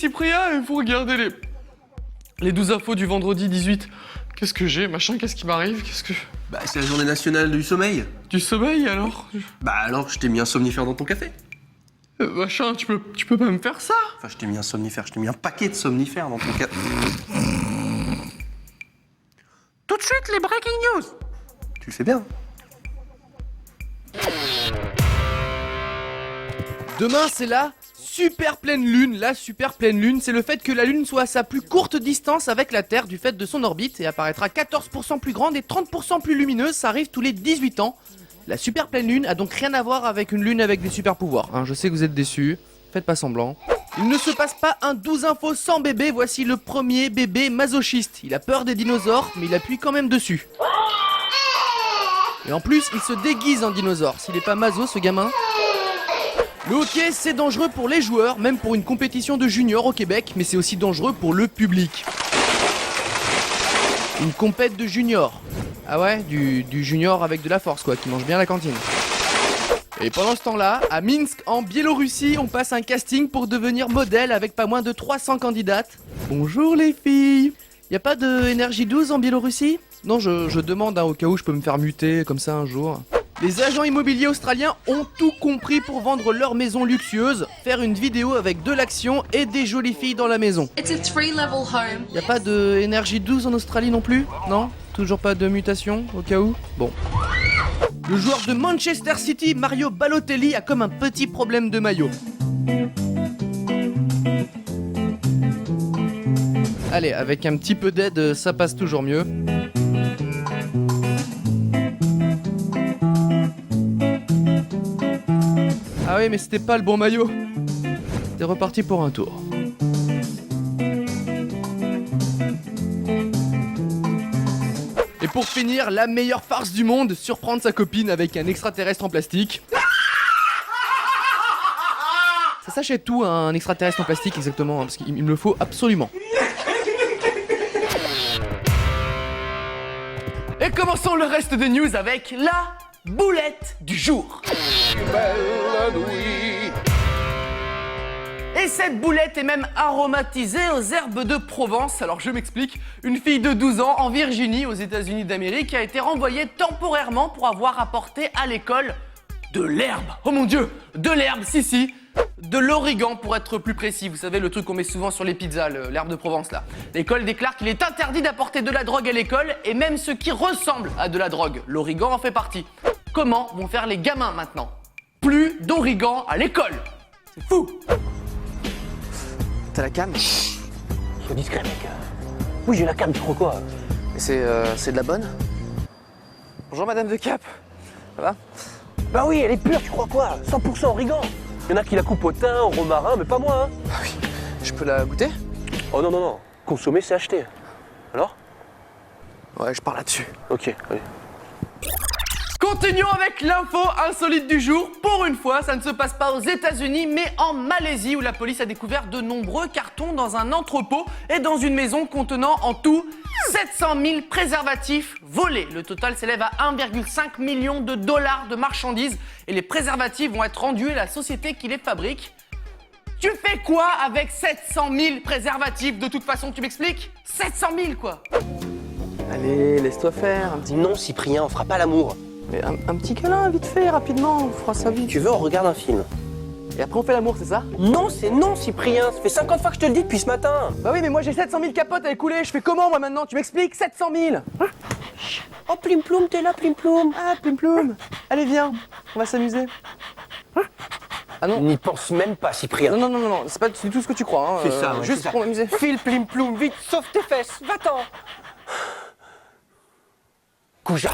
Cyprien, il faut regarder les 12 infos du vendredi 18. Qu'est-ce que j'ai, machin, qu'est-ce qui m'arrive, qu'est-ce que... Bah, c'est la journée nationale du sommeil. Du sommeil, alors? Bah alors, je t'ai mis un somnifère dans ton café. Machin, tu peux pas me faire ça? Enfin, je t'ai mis un somnifère, je t'ai mis un paquet de somnifères dans ton café. Tout de suite, les breaking news. Tu le fais bien. Demain, c'est la super pleine lune. La super pleine lune, c'est le fait que la lune soit à sa plus courte distance avec la Terre du fait de son orbite et apparaîtra 14% plus grande et 30% plus lumineuse. Ça arrive tous les 18 ans. La super pleine lune a donc rien à voir avec une lune avec des super pouvoirs. Hein, je sais que vous êtes déçus, faites pas semblant. Il ne se passe pas un 12 infos sans bébé. Voici le premier bébé masochiste. Il a peur des dinosaures, mais il appuie quand même dessus. Et en plus, il se déguise en dinosaure. S'il est pas maso, ce gamin. Le hockey, c'est dangereux pour les joueurs, même pour une compétition de juniors au Québec, mais c'est aussi dangereux pour le public. Une compète de juniors. Ah ouais, du junior avec de la force quoi, qui mange bien à la cantine. Et pendant ce temps-là, à Minsk, en Biélorussie, on passe un casting pour devenir modèle avec pas moins de 300 candidates. Bonjour les filles. Y a pas de énergie 12 en Biélorussie? Non, je demande hein, au cas où je peux me faire muter comme ça un jour. Les agents immobiliers australiens ont tout compris pour vendre leur maison luxueuse, faire une vidéo avec de l'action et des jolies filles dans la maison. It's a 3-level home. Y a pas de énergie 12 en Australie non plus? Non? Toujours pas de mutation au cas où? Bon. Le joueur de Manchester City, Mario Balotelli, a comme un petit problème de maillot. Allez, avec un petit peu d'aide, ça passe toujours mieux. Ah oui, mais c'était pas le bon maillot. C'est reparti pour un tour. Et pour finir, la meilleure farce du monde, surprendre sa copine avec un extraterrestre en plastique. Ça s'achète tout un extraterrestre en plastique exactement, hein, parce qu'il me le faut absolument. Et commençons le reste des news avec la boulette du jour. Et cette boulette est même aromatisée aux herbes de Provence. Alors je m'explique, une fille de 12 ans en Virginie, aux États-Unis d'Amérique, a été renvoyée temporairement pour avoir apporté à l'école de l'herbe. Oh mon Dieu, de l'herbe, si, de l'origan pour être plus précis. Vous savez, le truc qu'on met souvent sur les pizzas, l'herbe de Provence là. L'école déclare qu'il est interdit d'apporter de la drogue à l'école et même ce qui ressemble à de la drogue. L'origan en fait partie. Comment vont faire les gamins maintenant? Plus d'origan à l'école. C'est fou. T'as la cam? Sois discret, mec. Oui, j'ai la cam, tu crois quoi? C'est de la bonne? Bonjour Madame de Cap. Ça va? Bah oui, elle est pure, tu crois quoi? 100% origan. Il y en a qui la coupent au thym, au romarin, mais pas moi, hein. Ah oui. Je peux la goûter? Oh non, non, non. Consommer, c'est acheter. Alors? Ouais, je pars là-dessus. Ok, allez. Continuons avec l'info insolite du jour. Pour une fois, ça ne se passe pas aux États-Unis, mais en Malaisie, où la police a découvert de nombreux cartons dans un entrepôt et dans une maison contenant en tout 700 000 préservatifs volés. Le total s'élève à 1,5 million de dollars de marchandises et les préservatifs vont être rendus à la société qui les fabrique. Tu fais quoi avec 700 000 préservatifs? De toute façon, tu m'expliques? 700 000 quoi. Allez, laisse-toi faire. Un petit... Non, Cyprien, on fera pas l'amour. Mais un petit câlin, vite fait, rapidement, on fera ça vite. Tu veux, on regarde un film. Et après on fait l'amour, c'est ça? Non, c'est non, Cyprien. Ça fait 50 fois que je te le dis depuis ce matin. Bah oui, mais moi j'ai 700 000 capotes à écouler, je fais comment moi maintenant? Tu m'expliques? 700 000. Oh, Plim Ploum, t'es là, Plim Ploum. Ah, plim ploum. Allez, viens, on va s'amuser. Ah non. N'y pense même pas, Cyprien. Non, c'est pas du tout ce que tu crois. Hein. C'est ça, ouais, juste c'est ça. pour m'amuser. File, Plim Ploum, vite, sauve tes fesses, va-t'en. Couja.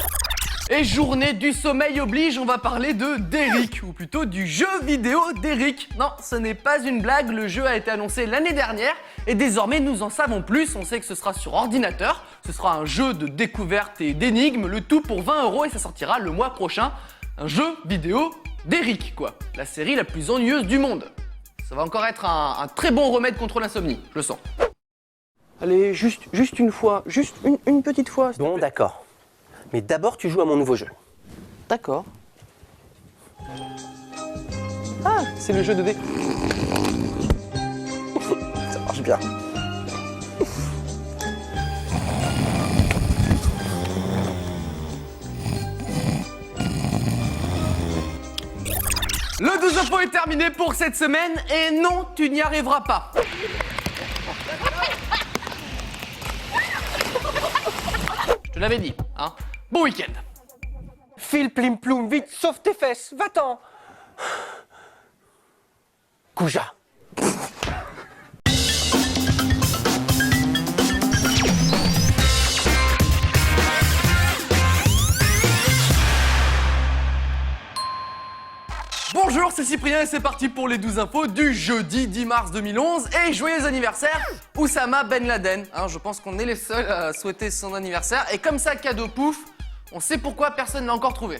Et journée du sommeil oblige, on va parler de d'Eric, ou plutôt du jeu vidéo d'Eric. Non, ce n'est pas une blague, le jeu a été annoncé l'année dernière et désormais nous en savons plus. On sait que ce sera sur ordinateur, ce sera un jeu de découverte et d'énigmes, le tout pour 20 € et ça sortira le mois prochain. Un jeu vidéo d'Eric, quoi. La série la plus ennuyeuse du monde. Ça va encore être un très bon remède contre l'insomnie, je le sens. Allez, juste une fois, juste une petite fois. Bon, d'accord. Mais d'abord, tu joues à mon nouveau jeu. D'accord. Ah, c'est le jeu de dés. super. Le 12 info est terminé pour cette semaine et non, tu n'y arriveras pas. Je te l'avais dit, hein. Bon week-end. File, plim, ploum, vite, sauve tes fesses, va-t'en. Kouja. Bonjour, c'est Cyprien et c'est parti pour les 12 infos du jeudi 10 mars 2011. Et joyeux anniversaire, Oussama Ben Laden. Hein, je pense qu'on est les seuls à souhaiter son anniversaire. Et comme ça, cadeau pouf, on sait pourquoi personne l'a encore trouvé.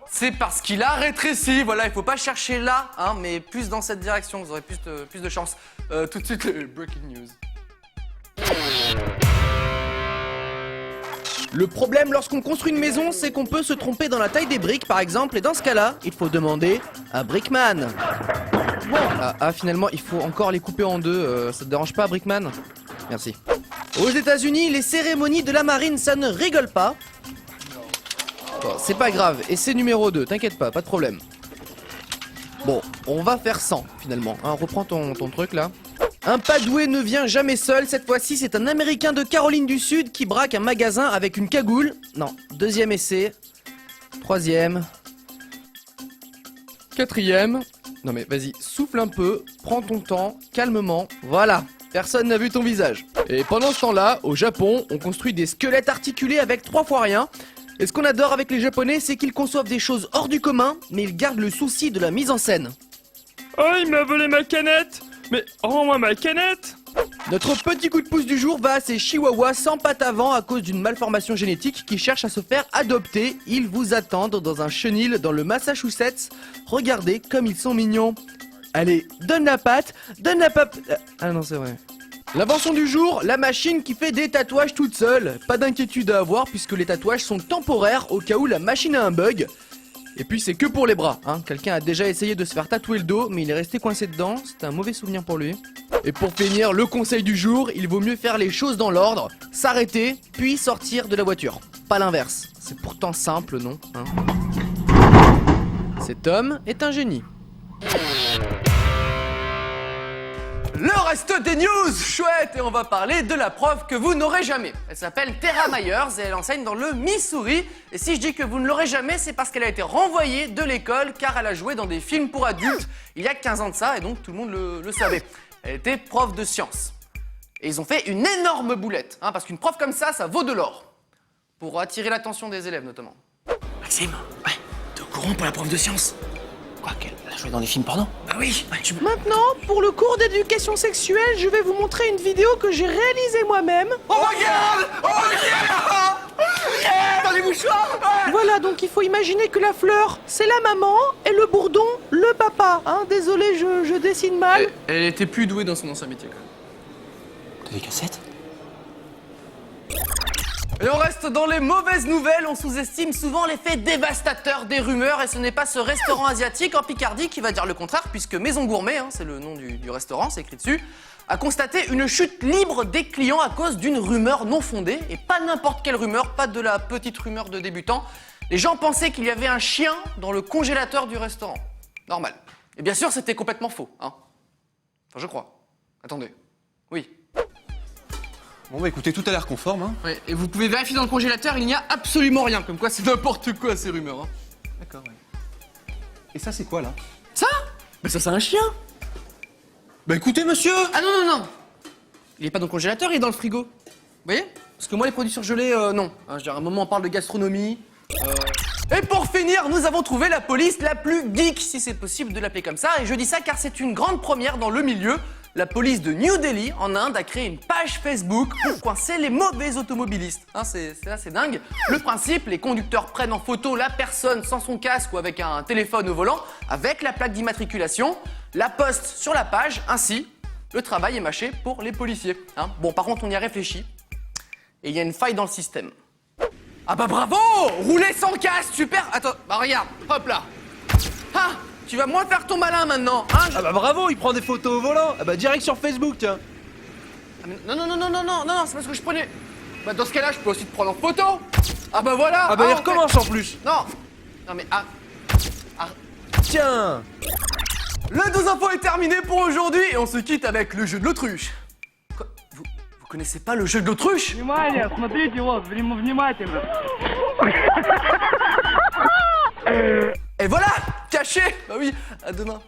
C'est parce qu'il a rétréci, voilà, il faut pas chercher là, hein, mais plus dans cette direction, vous aurez plus de chance. Tout de suite, le breaking news. Le problème lorsqu'on construit une maison, c'est qu'on peut se tromper dans la taille des briques, par exemple, et dans ce cas-là, il faut demander à Brickman. Finalement, il faut encore les couper en deux, ça te dérange pas, Brickman? Merci. Aux États-Unis, les cérémonies de la marine, ça ne rigole pas. Bon, c'est pas grave, et c'est numéro 2, t'inquiète pas de problème. Bon, on va faire 100 finalement, hein, reprends ton truc là. Un Padoué ne vient jamais seul, cette fois-ci c'est un Américain de Caroline du Sud qui braque un magasin avec une cagoule. Non, deuxième essai, troisième, quatrième. Non mais vas-y, souffle un peu, prends ton temps, calmement, voilà. Personne n'a vu ton visage. Et pendant ce temps-là, au Japon, on construit des squelettes articulés avec 3 fois rien. Et ce qu'on adore avec les Japonais, c'est qu'ils conçoivent des choses hors du commun, mais ils gardent le souci de la mise en scène. Oh, il m'a volé ma canette! Mais rends-moi ma canette! Notre petit coup de pouce du jour va à ces chihuahuas sans pattes avant à cause d'une malformation génétique qui cherchent à se faire adopter. Ils vous attendent dans un chenil dans le Massachusetts. Regardez comme ils sont mignons. Allez, donne la patte, donne la pape... Ah non, c'est vrai. L'invention du jour, la machine qui fait des tatouages toute seule. Pas d'inquiétude à avoir puisque les tatouages sont temporaires au cas où la machine a un bug. Et puis c'est que pour les bras, hein. Quelqu'un a déjà essayé de se faire tatouer le dos, mais il est resté coincé dedans, c'était un mauvais souvenir pour lui. Et pour finir, le conseil du jour, il vaut mieux faire les choses dans l'ordre, s'arrêter, puis sortir de la voiture. Pas l'inverse, c'est pourtant simple, non, hein. Cet homme est un génie. Le reste des news, chouette, et on va parler de la prof que vous n'aurez jamais. Elle s'appelle Tara Myers et elle enseigne dans le Missouri. Et si je dis que vous ne l'aurez jamais, c'est parce qu'elle a été renvoyée de l'école car elle a joué dans des films pour adultes il y a 15 ans de ça et donc tout le monde le savait. Elle était prof de sciences. Et ils ont fait une énorme boulette, hein, parce qu'une prof comme ça vaut de l'or. Pour attirer l'attention des élèves notamment. Maxime, ouais, t'es au courant pour la prof de sciences? Quoi, qu'elle a joué dans des films porno? Bah oui, ouais, tu... Maintenant, pour le cours d'éducation sexuelle, je vais vous montrer une vidéo que j'ai réalisée moi-même. Oh regarde! Oh regarde! Dans les mouchoirs! Voilà, donc il faut imaginer que la fleur, c'est la maman, et le bourdon, le papa. Hein, désolé, je dessine mal. Elle était plus douée dans son ancien métier quand même. T'as des cassettes? Et on reste dans les mauvaises nouvelles, on sous-estime souvent l'effet dévastateur des rumeurs et ce n'est pas ce restaurant asiatique en Picardie qui va dire le contraire puisque Maison Gourmet, hein, c'est le nom du restaurant, c'est écrit dessus, a constaté une chute libre des clients à cause d'une rumeur non fondée et pas n'importe quelle rumeur, pas de la petite rumeur de débutant. Les gens pensaient qu'il y avait un chien dans le congélateur du restaurant. Normal. Et bien sûr, c'était complètement faux, hein. Enfin, je crois. Attendez. Oui. Bon bah écoutez, tout a l'air conforme, hein. Ouais, et vous pouvez vérifier dans le congélateur, il n'y a absolument rien. Comme quoi, c'est n'importe quoi ces rumeurs. Hein. D'accord, ouais. Et ça c'est quoi là? Ça? Mais ça, c'est un chien. Bah écoutez monsieur! Ah non. Il est pas dans le congélateur, il est dans le frigo. Vous voyez? Parce que moi, les produits surgelés, non. Hein, je veux dire, à un moment, on parle de gastronomie. Et pour finir, nous avons trouvé la police la plus geek, si c'est possible de l'appeler comme ça. Et je dis ça car c'est une grande première dans le milieu. La police de New Delhi, en Inde, a créé une page Facebook pour coincer les mauvais automobilistes. Hein, c'est dingue. Le principe, les conducteurs prennent en photo la personne sans son casque ou avec un téléphone au volant, avec la plaque d'immatriculation, la postent sur la page, ainsi, le travail est mâché pour les policiers. Hein. Bon, par contre, on y a réfléchi, et il y a une faille dans le système. Ah bah bravo! Rouler sans casque, super! Attends, bah regarde, hop là! Ah, tu vas moins faire ton malin maintenant, hein. Ah bah bravo, il prend des photos au volant. Ah bah direct sur Facebook, tiens. Ah, mais non, c'est parce que je prenais... Bah dans ce cas-là, je peux aussi te prendre en photo. Ah bah voilà. Ah bah il en fait- recommence en plus. Non mais Tiens. Le 12 info est terminé pour aujourd'hui et on se quitte avec le jeu de l'autruche. Quoi, vous connaissez pas le jeu de l'autruche? Внимание, смотрите вот, внимательно. Et voilà, caché. Bah oui, à demain.